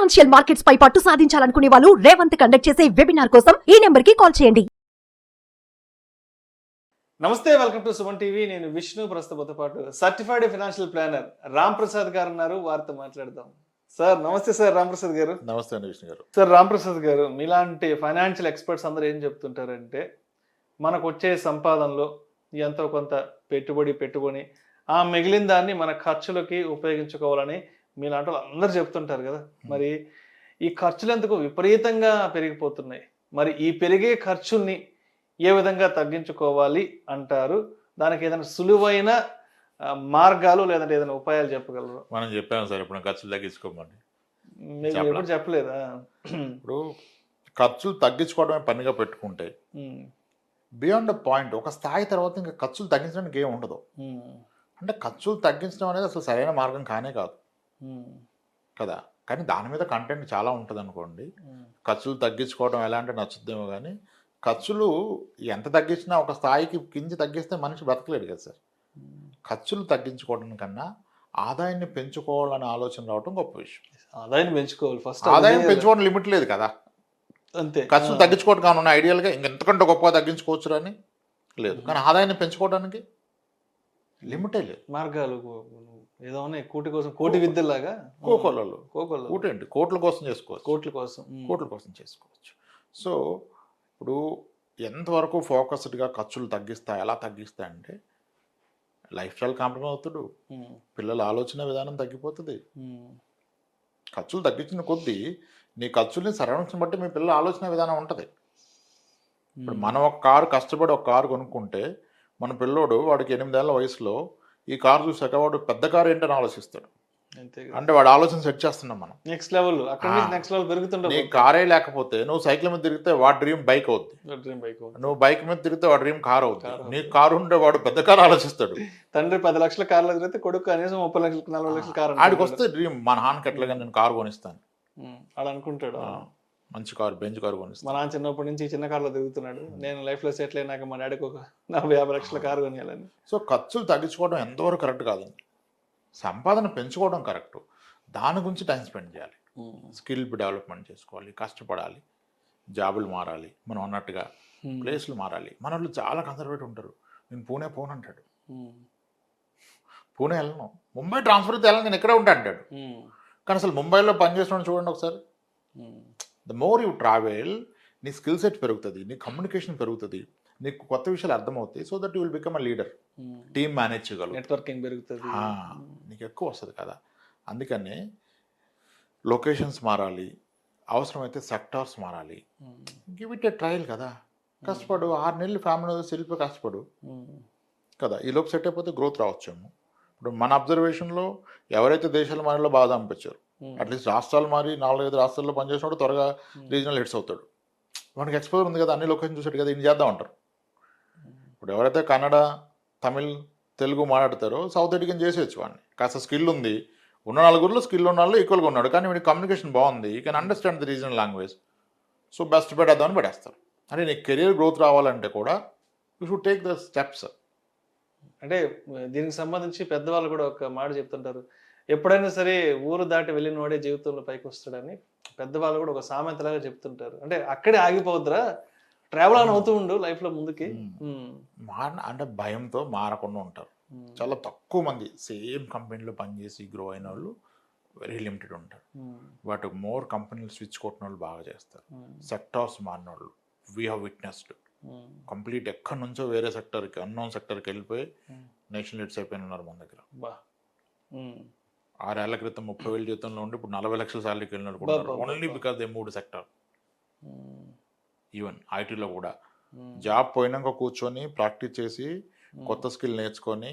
Financial markets పై పట్టు సాధించాలనుకునే వాళ్ళు Revanth conduct చేసే వెబినార్ కోసం ఈ నెంబర్ కి కాల్ చేయండి. నమస్తే, వెల్కమ్ టు సుమన్ టీవీ. నేను విష్ణు. ప్రస్తుతంతో పాటు certified financial planner Ram Prasad గారు ఉన్నారు. వారితో మాట్లాడదాం. సార్ నమస్తే. సార్ రామ్ ప్రసాద్ గారు. నమస్తే అండి విష్ణు గారు. సార్ రామ్ ప్రసాద్ గారు, మీలాంటి ఫైనాన్షియల్ ఎక్స్పర్ట్స్ అందరూ ఏం చెప్తుంటారంటే, మనకు వచ్చే సంపాదనలో ఎంతో కొంత పెట్టుకొని ఆ మిగిలిన దాన్ని మన ఖర్చులకి ఉపయోగించుకోవాలని మీలాంటి వాళ్ళు అందరూ చెప్తుంటారు కదా. మరి ఈ ఖర్చులు ఎందుకు విపరీతంగా పెరిగిపోతున్నాయి? మరి ఈ పెరిగే ఖర్చుల్ని ఏ విధంగా తగ్గించుకోవాలి అంటారు? దానికి ఏదైనా సులువైన మార్గాలు లేదంటే ఏదైనా ఉపాయాలు చెప్పగలరు? మనం చెప్పాము సార్, ఇప్పుడు ఖర్చులు తగ్గించుకోమని. మీరు ఎప్పుడు చెప్పలేదా? ఇప్పుడు ఖర్చులు తగ్గించుకోవడమే పనిగా పెట్టుకుంటే బియాండ్ ద పాయింట్ ఒక స్థాయి తర్వాత ఇంకా ఖర్చులు తగ్గించడానికి ఏం ఉండదు. అంటే ఖర్చులు తగ్గించడం అనేది అసలు సరైన మార్గం కానే కాదు కదా. కానీ దాని మీద కంటెంట్ చాలా ఉంటుంది అనుకోండి. ఖర్చులు తగ్గించుకోవడం ఎలా అంటే నచ్చుద్దేమో, కానీ ఖర్చులు ఎంత తగ్గించినా ఒక స్థాయికి కించి తగ్గిస్తే మనిషి బ్రతకలేడు కదా సార్. ఖర్చులు తగ్గించుకోవడం కన్నా ఆదాయాన్ని పెంచుకోవాలనే ఆలోచన రావడం గొప్ప విషయం. ఆదాయాన్ని పెంచుకోవాలి ఫస్ట్. ఆదాయం పెంచుకోవడం లిమిట్ లేదు కదా, అంతే. ఐడియాల్గా తగ్గించుకోవడం కానున్న ఐడియల్గా ఇంకెంతకంటే గొప్పగా తగ్గించుకోవచ్చు అని లేదు, కానీ ఆదాయాన్ని పెంచుకోవడానికి లిమిటే లేదు. మార్గాలు ఏదో ఉన్నాయి. కోటి విద్యలాగా కూటేంటి కోట్ల కోసం చేసుకోవచ్చు, కోట్ల కోసం చేసుకోవచ్చు. సో ఇప్పుడు ఎంతవరకు ఫోకస్డ్గా ఖర్చులు తగ్గిస్తాయి, ఎలా తగ్గిస్తాయి అంటే లైఫ్ స్టైల్ కాంప్రమైజ్ అవుతాడు, పిల్లల ఆలోచన విధానం తగ్గిపోతుంది. ఖర్చులు తగ్గించిన కొద్దీ నీ ఖర్చుల్ని సరౌండింగ్స్ని బట్టి మీ పిల్లల ఆలోచన విధానం ఉంటుంది. ఇప్పుడు మనం ఒక కారు కష్టపడి ఒక కారు కొనుక్కుంటే మన పిల్లోడు వాడికి 8 ఏళ్ల వయసులో ఈ కారు చూసాక వాడు పెద్ద కారు ఏంటని ఆలోచిస్తాడు. అంటే వాడు ఆలోచన సెట్ చేస్తున్నాం మనం. నెక్స్ట్ లెవెల్ పెరుగుతుంటే నీ కారే లేకపోతే నువ్వు సైకిల్ మీద తిరిగితే వాడి డ్రీమ్ బైక్ అవుద్ది, నువ్వు బైక్ మీద తిరిగితే వాడి డ్రీమ్ కారు అవుతుంది. నీ కారు ఉంటే వాడు పెద్ద కారు ఆలోచిస్తాడు. తండ్రి 10 లక్షల కార్లో తిరిగితే కొడుకు కనీసం 30 లక్షలు 40 లక్షల కారు. ఆడికి వస్తే డ్రీమ్, మా నాన్నకి ఎట్లాగా నేను కారు కొనిస్తాను అలా అనుకుంటాడు. మంచి కారు, బెంచ్ కారు కొనిస్తాను. మా నాన్న చిన్నప్పటి నుంచి చిన్న కార్లో తిరుగుతున్నాడు, నేను లైఫ్లో సెటిల్ అయినాక మా డాడీకి ఒక 40-50 లక్షల కారు కొనియాలని. సో ఖర్చులు తగ్గించుకోవడం ఎంతవరకు కరెక్ట్ కాదండి. సంపాదన పెంచుకోవడం కరెక్ట్. దాని గురించి టైం స్పెండ్ చేయాలి, స్కిల్ డెవలప్మెంట్ చేసుకోవాలి, కష్టపడాలి, జాబులు మారాలి, మనం అన్నట్టుగా ప్లేస్లు మారాలి. మన వాళ్ళు చాలా కన్సర్వేటివ్ ఉంటారు. నేను పూణే పోను అంటాడు, పూణే వెళ్ళను, ముంబై ట్రాన్స్ఫర్ అయితే వెళ్ళను, నేను ఎక్కడే ఉంటా అంటాడు. కానీ అసలు ముంబైలో పనిచేసిన చూడండి ఒకసారి. ద మోర్ యూ ట్రావెల్, నీ స్కిల్ సెట్ పెరుగుతుంది, నీ కమ్యూనికేషన్ పెరుగుతుంది, నీకు కొత్త విషయాలు అర్థమవుతాయి. So that you will become a leader, team manage చేయగలరు, నెట్వర్కింగ్ పెరుగుతుంది, నీకు ఎక్కువ వస్తుంది కదా. అందుకని లొకేషన్స్ మారాలి, అవసరమైతే సెక్టార్స్ మారాలి. గివ్ ఇట్ ఏ ట్రయల్ కదా. కష్టపడు, 6 నెలలు ఫ్యామిలీ సెల్ఫ్ కష్టపడు కదా. ఈ లోపు సెట్ అయిపోతే గ్రోత్ రావచ్చేమో. ఇప్పుడు మన అబ్జర్వేషన్లో ఎవరైతే దేశాల మారిలో బాగా అనిపించారు, అట్లీస్ట్ రాష్ట్రాలు మారి 4-5 రాష్ట్రాల్లో పనిచేసినప్పుడు త్వరగా రీజనల్ హెడ్స్ అవుతాడు. వాడికి ఎక్స్పోజర్ ఉంది కదా, అన్ని లొకేషన్ చూసాడు కదా, ఇన్ని చేద్దాం అంటారు. ఇప్పుడు ఎవరైతే కన్నడ, తమిళ్, తెలుగు మాట్లాడతారో సౌత్ ఇండియన్ చేసేయచ్చు వాడిని. కాస్త స్కిల్ ఉంది, ఉన్న 4 స్కిల్ ఉన్న వాళ్ళు ఈక్వల్గా ఉన్నాడు, కానీ వీడికి కమ్యూనికేషన్ బాగుంది, you can understand the regional language. So best పెట్టేద్దామని పెట్టేస్తారు. అంటే నీకు కెరియర్ గ్రోత్ రావాలంటే కూడా you should take the steps. అంటే దీనికి సంబంధించి పెద్దవాళ్ళు కూడా ఒక మాట చెప్తుంటారు, ఎప్పుడైనా సరే ఊరు దాటి వెళ్ళిన వాడే జీవితంలో పైకి వస్తాడని పెద్దవాళ్ళు కూడా ఒక సామెతలాగా చెప్తుంటారు. అంటే అక్కడే ఆగిపోద్దురా, ట్రావెల్ అని అవుతూ ఉండు లైఫ్లో ముందుకి. అంటే భయంతో మారకుండా ఉంటారు. చాలా తక్కువ మంది సేమ్ కంపెనీలో పనిచేసి గ్రో అయిన వాళ్ళు వెరీ లిమిటెడ్ ఉంటారు. బట్ మోర్ కంపెనీలు స్విచ్ కొట్టిన వాళ్ళు బాగా చేస్తారు. సెక్టార్స్ మారిన వాళ్ళు వీ హ్యావ్ విట్నెస్డ్ కంప్లీట్ ఎక్కడి నుంచో వేరే సెక్టర్కి, అన్నోన్ సెక్టర్కి వెళ్ళిపోయి నేషనల్ లీడ్స్ అయిపోయిన ఉన్నారు మన దగ్గర. 6 ఏళ్ల క్రితం 30,000 జీతంలో ఉండి ఇప్పుడు 40 లక్షల శాలరీకి వెళ్ళినారు కూడా, only because they moved sector. Even ఐటీలో కూడా జాబ్ పోయినాక కూర్చొని ప్రాక్టీస్ చేసి కొత్త స్కిల్ నేర్చుకొని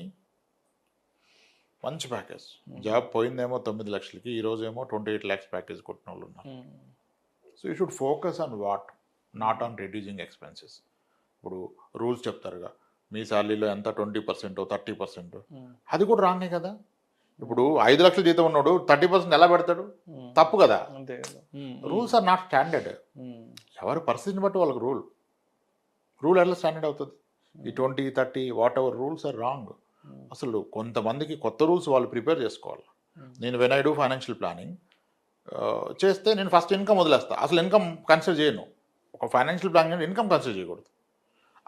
మంచి ప్యాకేజ్. జాబ్ పోయిందేమో 9 లక్షలకి, ఈరోజు ఏమో 28 lakhs ప్యాకేజ్ కొట్టిన వాళ్ళు ఉన్నారు. So you should focus on what, not on reducing expenses. ఇప్పుడు రూల్స్ చెప్తారుగా, మీ శాలరీలో ఎంత 20%, 30%, అది కూడా రాంగే కదా. ఇప్పుడు 5 లక్షల జీతం ఉన్నాడు 30% ఎలా పెడతాడు? తప్పు కదా. Rules are not standard. ఎవరి పరిస్థితిని బట్టి వాళ్ళకి రూల్ ఎలా స్టాండర్డ్ అవుతుంది? ఈ 20, 30 whatever rules are wrong. అసలు కొంతమందికి కొత్త రూల్స్ వాళ్ళు ప్రిపేర్ చేసుకోవాలి. నేను when I do financial planning, చేస్తే నేను ఫస్ట్ ఇన్కమ్ వదిలేస్తా. అసలు ఇన్కమ్ కన్సిడర్ చేయను. ఒక ఫైనాన్షియల్ ప్లానింగ్ ఇన్కమ్ కన్సిడర్ చేయకూడదు.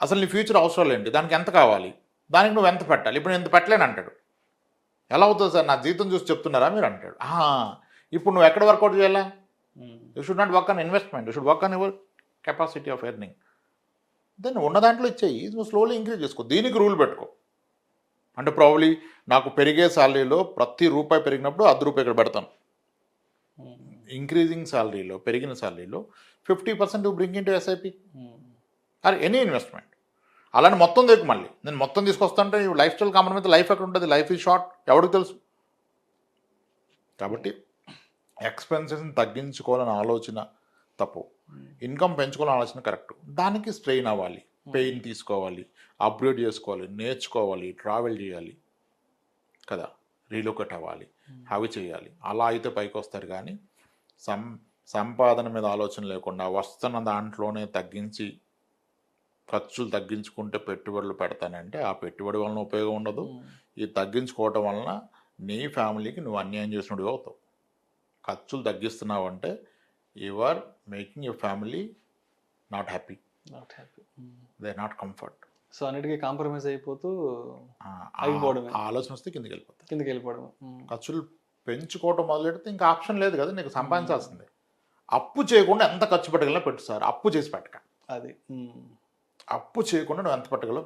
అసలు నీ ఫ్యూచర్ అవసరాలు ఏంటి, దానికి ఎంత కావాలి, దానికి నువ్వు ఎంత పెట్టాలి. ఇప్పుడు నేను ఎంత పెట్టలేను అంటాడు. ఎలా అవుతుంది సార్, నా జీతం చూసి చెప్తున్నారా మీరు అంటాడు. ఇప్పుడు నువ్వు ఎక్కడ వర్కౌట్ చేయాలా? You should not work on investment, you should work on your capacity of earning. Then ఉన్న దాంట్లో ఇచ్చేయి, నువ్వు స్లోలీ ఇంక్రీజ్ చేసుకో. దీనికి రూల్ పెట్టుకో. అంటే ప్రాబ్లీ నాకు పెరిగే శాలరీలో ప్రతి రూపాయి పెరిగినప్పుడు ₹10 ఇక్కడ పెడతాను. ఇంక్రీజింగ్ శాలరీలో, పెరిగిన శాలరీలో 50% bring in to SIP or any investment. అలానే మొత్తం దగ్గర మళ్ళీ నేను మొత్తం తీసుకొస్తాంటే లైఫ్ స్టైల్ కాంప్రమైజ్, లైఫ్ ఎక్కడ ఉంటుంది, లైఫ్ ఈజ్ షార్ట్, ఎవరికి తెలుసు. కాబట్టి ఎక్స్పెన్సెస్ని తగ్గించుకోవాలని ఆలోచన తప్పు, ఇన్కమ్ పెంచుకోవాలని ఆలోచన కరెక్ట్. దానికి స్ట్రెయిన్ అవ్వాలి, పెయిన్ తీసుకోవాలి, అప్గ్రేడ్ చేసుకోవాలి, నేర్చుకోవాలి, ట్రావెల్ చేయాలి కదా, రీలొకేట్ అవ్వాలి, అవి చేయాలి. అలా అయితే పైకి వస్తారు. కానీ సంపాదన మీద ఆలోచన లేకుండా వస్తున్న దాంట్లోనే తగ్గించి ఖర్చులు తగ్గించుకుంటే పెట్టుబడులు పెడతానంటే ఆ పెట్టుబడి వలన ఉపయోగం ఉండదు. ఈ తగ్గించుకోవటం వలన నీ ఫ్యామిలీకి నువ్వు అన్యాయం చేసినట్టు అవుతావు. ఖర్చులు తగ్గిస్తున్నావు అంటే you are making your family not happy, they are not comfort. So అన్నిటికీ కాంప్రమైజ్ అయిపోతూ ఆలోచన వస్తే కిందకి వెళ్ళిపోవడం. ఖర్చులు పెంచుకోవటం మొదలెడితే ఇంకా ఆప్షన్ లేదు కదా, నీకు సంపాదించాల్సిందే. అప్పు చేయకుండా ఎంత ఖర్చు పెట్టగలనో పెట్టు సార్, అప్పు చేసి పెట్టక. అది అప్పు చేయకుండా నువ్వు ఎంత పెట్టగలో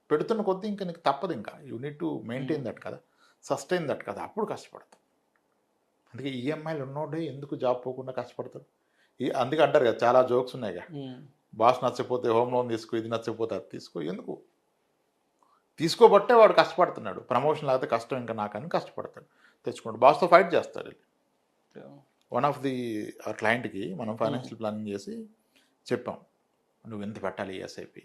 పెడుతున్న కొద్దీ ఇంకా నీకు తప్పదు. ఇంకా you need to maintain that కదా, సస్టైన్ దట్ కదా, అప్పుడు కష్టపడతావు. అందుకే ఈఎంఐలు ఉన్నోడే ఎందుకు జాబ్ పోకుండా కష్టపడతాడు. అందుకే అంటారు కదా, చాలా జోక్స్ ఉన్నాయిగా, బాస్ నచ్చకపోతే హోమ్ లోన్ తీసుకో, ఇది నచ్చకపోతే అది తీసుకో. ఎందుకు తీసుకోబట్టే వాడు కష్టపడుతున్నాడు. ప్రమోషన్ లేకపోతే కష్టం ఇంకా నాకని కష్టపడతాడు, తెచ్చుకుంటాడు, బాస్తో ఫైట్ చేస్తాడు. వన్ ఆఫ్ ది క్లయింట్కి మనం ఫైనాన్షియల్ ప్లానింగ్ చేసి చెప్పాం, నువ్వు ఎంత పెట్టాలి ఎస్ఐపి,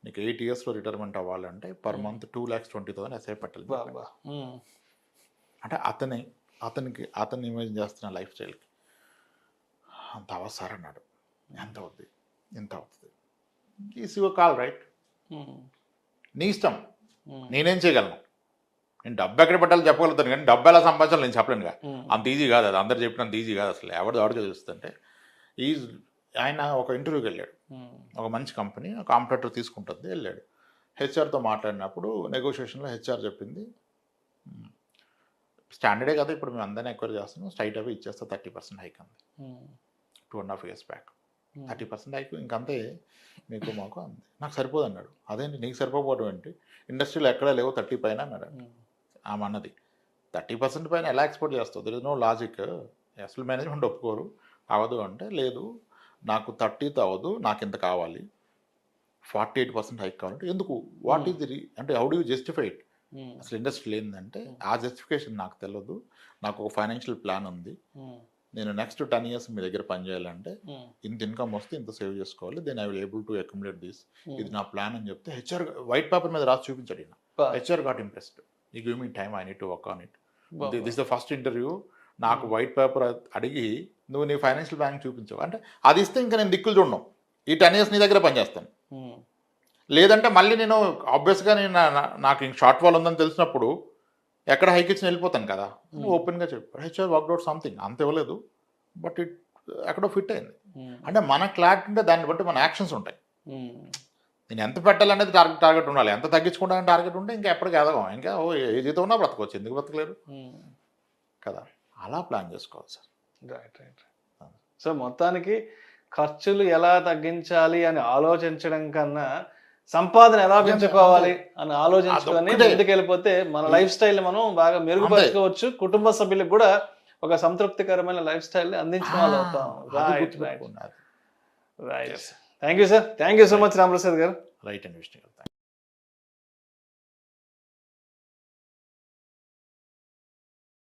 నీకు 8 yearsలో రిటైర్మెంట్ అవ్వాలంటే పర్ మంత్ 2,20,000 ఎస్ఐపి పెట్టాలి. అంటే అతన్ని ఇమేజిన్ చేస్తున్న లైఫ్ స్టైల్కి అంత అవసరం అన్నాడు. ఎంత అవుతుంది, ఎంత అవుతుంది, ఈస్ యువర్ కాల్, రైట్, నీ ఇష్టం, నేనేం చేయగలను. నేను డబ్బు ఎక్కడ పెట్టాలో చెప్పగలుగుతాను, కానీ డబ్బు ఎలా సంపాదించాలి నేను చెప్పలేనుగా. అంత ఈజీ కాదు అది, అందరు చెప్పినంత ఈజీ కాదు అసలు. ఎవరిదో చూస్తుంటే ఆయన ఒక ఇంటర్వ్యూకి వెళ్ళాడు, ఒక మంచి కంపెనీ కాంపిటేటర్ తీసుకుంటుంది, వెళ్ళాడు. హెచ్ఆర్తో మాట్లాడినప్పుడు నెగోషియేషన్లో హెచ్ఆర్ చెప్పింది, స్టాండర్డే కదా ఇప్పుడు మేము అందరినీ ఎక్వైర్ చేస్తున్నాం, స్ట్రైట్ అవే ఇచ్చేస్తా 30% హైక్ అంది. 2.5 years బ్యాక్ 30% హైక్ ఇంకంతే మీకు మాకు అంది. నాకు సరిపోదు అన్నాడు. అదేంటి నీకు సరిపోవడం ఏంటి, ఇండస్ట్రీలో ఎక్కడా లేవు 30 పైన అన్నాడు. ఆమె అన్నది 30% పైన ఎలా ఎక్స్పోర్ట్ చేస్తావు, దెర్ ఇస్ నో లాజిక్, అసలు మేనేజ్మెంట్ ఒప్పుకోరు, అవ్వదు అంటే. లేదు నాకు 30తో అవ్వదు, నాకు ఇంత కావాలి, 48% హైక్ కావాలంటే ఎందుకు, వాట్ ఈస్ ది అంటే how do you justify it. అసలు ఇండస్ట్రీ ఏంటంటే ఆ జస్టిఫికేషన్ నాకు తెలియదు, నాకు ఒక ఫైనాన్షియల్ ప్లాన్ ఉంది, నేను నెక్స్ట్ 10 years మీ దగ్గర పనిచేయాలంటే ఇంత ఇన్కమ్ వస్తే ఇంత సేవ్ చేసుకోవాలి, then I will able to accumulate this, ఇది నా ప్లాన్ అని చెప్తే హెచ్ఆర్ వైట్ పేపర్ మీద రాసి చూపించాడు. ఈయన HR got impressed, you give me time, I need to work on it, this the first interview. నాకు వైట్ పేపర్ అడిగి నువ్వు నీ ఫైనాన్షియల్ ప్లానింగ్ చూపించావు అంటే అది ఇస్తే ఇంకా నేను దిక్కులు చూడను, ఈ 10 years నీ దగ్గర పనిచేస్తాను. లేదంటే మళ్ళీ నేను ఆబ్వియస్గా నేను నాకు ఇంక షార్ట్ ఫాల్ ఉందని తెలిసినప్పుడు ఎక్కడ హైక్ ఇచ్చిన వెళ్ళిపోతాను కదా. ఓపెన్గా చెప్పాడు. హెచ్ఆర్ వర్క్ అవుట్ సంథింగ్, అంత ఇవ్వలేదు, బట్ ఇట్ ఎక్కడో ఫిట్ అయింది. అంటే మన క్లారిటీ ఉంటే దాన్ని బట్టి మన యాక్షన్స్ ఉంటాయి. నేను ఎంత పెట్టాలనేది టార్గెట్ ఉండాలి, ఎంత తగ్గించుకుంటానని టార్గెట్ ఉంటే ఇంకా ఎప్పటికీ ఎదగం, ఇంకా ఏ జీతం ఉన్నా బ్రతకొచ్చు, ఎందుకు బ్రతకలేరు కదా. అలా ప్లాన్ చేసుకోవాలి సార్. రైట్. సో మొత్తానికి ఖర్చులు ఎలా తగ్గించాలి అని ఆలోచించడం కన్నా సంపాదన ఎలా పెంచుకోవాలి అని ఆలోచించుకొని ముందుకు వెళ్ళిపోతే మన లైఫ్ స్టైల్ మనం బాగా మెరుగుపరచుకోవచ్చు, కుటుంబ సభ్యులకు కూడా ఒక సంతృప్తికరమైన లైఫ్ స్టైల్ అందించిన వాళ్ళు అవుతాం. Right. Thank you sir, thank you so much Ramprasad గారు. రైట్ అండి, విష్ణు గారు.